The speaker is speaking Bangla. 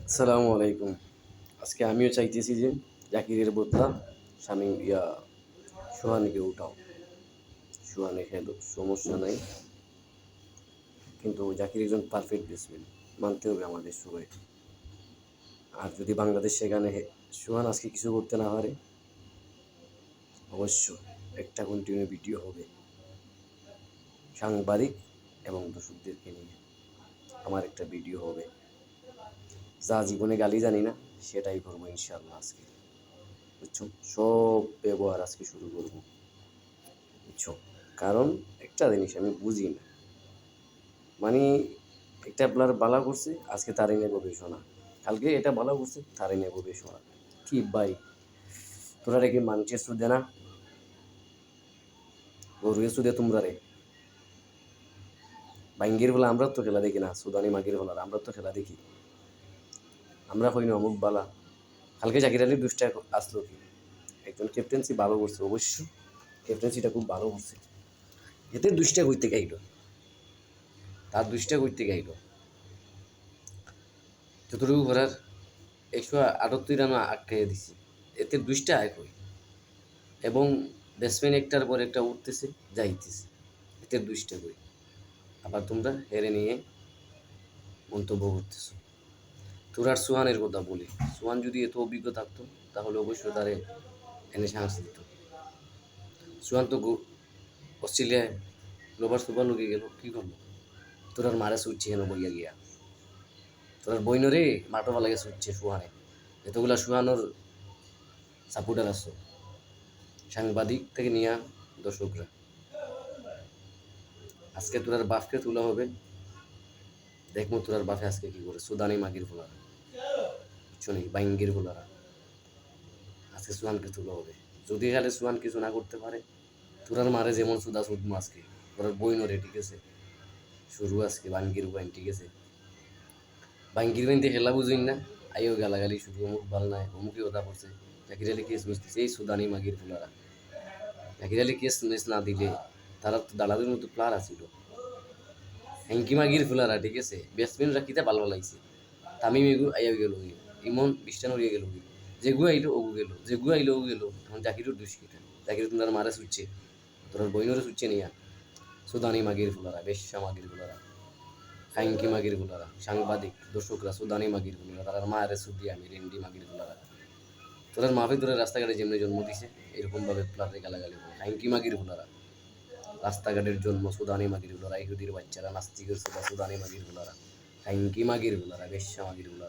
আসসালামু আলাইকুম। আজকে আমিও চাইতেছি যে জাকিরের বদলা শামীম সোহানকে উঠাও। সোহানে খেলো, সমস্যা নাই। কিন্তু জাকির একজন পারফেক্ট ব্যাটসম্যান, মানতে হবে আমাদের সবাই। আর যদি বাংলাদেশ সেখানে সোহান আজকে কিছু করতে না পারে, অবশ্য একটা কন্টিনিউ ভিডিও হবে সাংবাদিক এবং দর্শকদেরকে নিয়ে। আমার একটা ভিডিও হবে, যা জীবনে গালি জানি না সেটাই করবো ইনশাল্লাহ আজকে। বুঝছো? সব ব্যবহার আজকে শুরু করবো। বুঝছো? কারণ একটা জিনিস আমি বুঝি না, মানে একটা প্লেয়ার বালা করছে আজকে তারই নিয়ে গবেষণা, কালকে এটা বালা করছে তারই নিয়ে গবেষণা। কি ভাই, তোরা রে কি মানুষের সুদে না, গরুয়ের সুদে তোমরা রে বাইঙ্গির বলে আমরা তো খেলা দেখি না, সুদানি মাগির বলার আমরা তো খেলা দেখি। আমরা হই না অমুক বালা। কালকে জাকির আলীর দুষ্টা আসলো কি, একজন ক্যাপ্টেন্সি ভালো করছে, অবশ্য ক্যাপ্টেন্সিটা খুব ভালো করছে। এতে দুষ্টা করতে গাইল, তার দুষ্টা করতে গাইল যতটুকু করার 178 রান আটকাইয়া দিছি, এতে দুইটা আয় কই। এবং ব্যাটসম্যান একটার পর একটা উঠতেছে যাইতেছে, এতে দুইটা কই। আবার তোমরা হেরে নিয়ে মন্তব্য করতেছো। তোরার সোহানের কথা বলি, সোহান যদি এত অভিজ্ঞ থাকতো তাহলে অবশ্যই তারে এনে চান্স দিত। সোহান তো অস্ট্রেলিয়ায় গ্লোবাল সুপার লুকে গেল, কী করলো? তোরার মারে ছুটছে কেন বইয়া গিয়া? তোরার বইনরে মাঠও লাগে ছুটছে সোহানে, এতগুলা সোহানোর সাপোর্টার আসছো, সাংবাদিক থেকে নিয়ে দর্শকরা। আজকে তোরার বাপকে তোলা হবে, দেখবো তোরার বাপে আজকে কি করে। সুদানি মাগির ফোলারা, বুঝছো নি, বাইঙ্গির ফোলারা, আজকে সুহানকে তোলা হবে। যদি খালে সুহান কিছু না করতে পারে, তোরার মারে যেমন সুদা সুদমু আজকে, তোরার বই নরে, ঠিক আছে? শুরু আজকে বাঙ্গির বাইন, ঠিক আছে? বাঙ্গির বাইন দিয়ে খেলা বুঝুন না, আইও গালাগালি শুধু, অমুক ভাল নাই, অমুকই কথা পড়ছে। জাকির আলী কেস বুঝতেছে, এই সুদানি মাগির ফোলারা। জাকির আলী কেস মেস না দিলে তারা তো দালাদের মতো প্লার আছিল। হ্যাঙ্কি মাগির ফুলারা, ঠিক আছে? ব্যাটসম্যানরা কিতা ভালো লাগছে, তামিম এগু আইয়া গেল, ইমন বিষ্টান উড়িয়ে গেল, যেগু আইলো ওগু গেল, যেগু আইলো ওগু গেল। তখন জাকিরও দুষ কিটা, জাকির তোমার মারা ছুটছে, তোর বইনরে ছুটছে নিয়া। সুদানি মাগির ফুলারা, বেশ্যা মাগির ফুলারা, হ্যাঙ্কি মাগির ফুলারা, সাংবাদিক দর্শকরা, সুদানি মাগির ফুলারা, তার মায়ের সুদি আমি রেন্ডি মাগির ফুলারা। তোর মাফে তোর রাস্তাঘাটে যেমনি জন্ম দিছে এরকম ভাবে প্লারে গালাগালি করে, হ্যাঙ্কি মাগির ফুলারা। রাস্তাঘাটের জন্ম সুদানি মাগির গুলারা, ইহুদির বাচ্চারা, নাস্তিকের সুদানি মাগির গুলারা, হ্যাঙ্কি মাগির গুলারা, বেশ্যা মাগির গুলারা।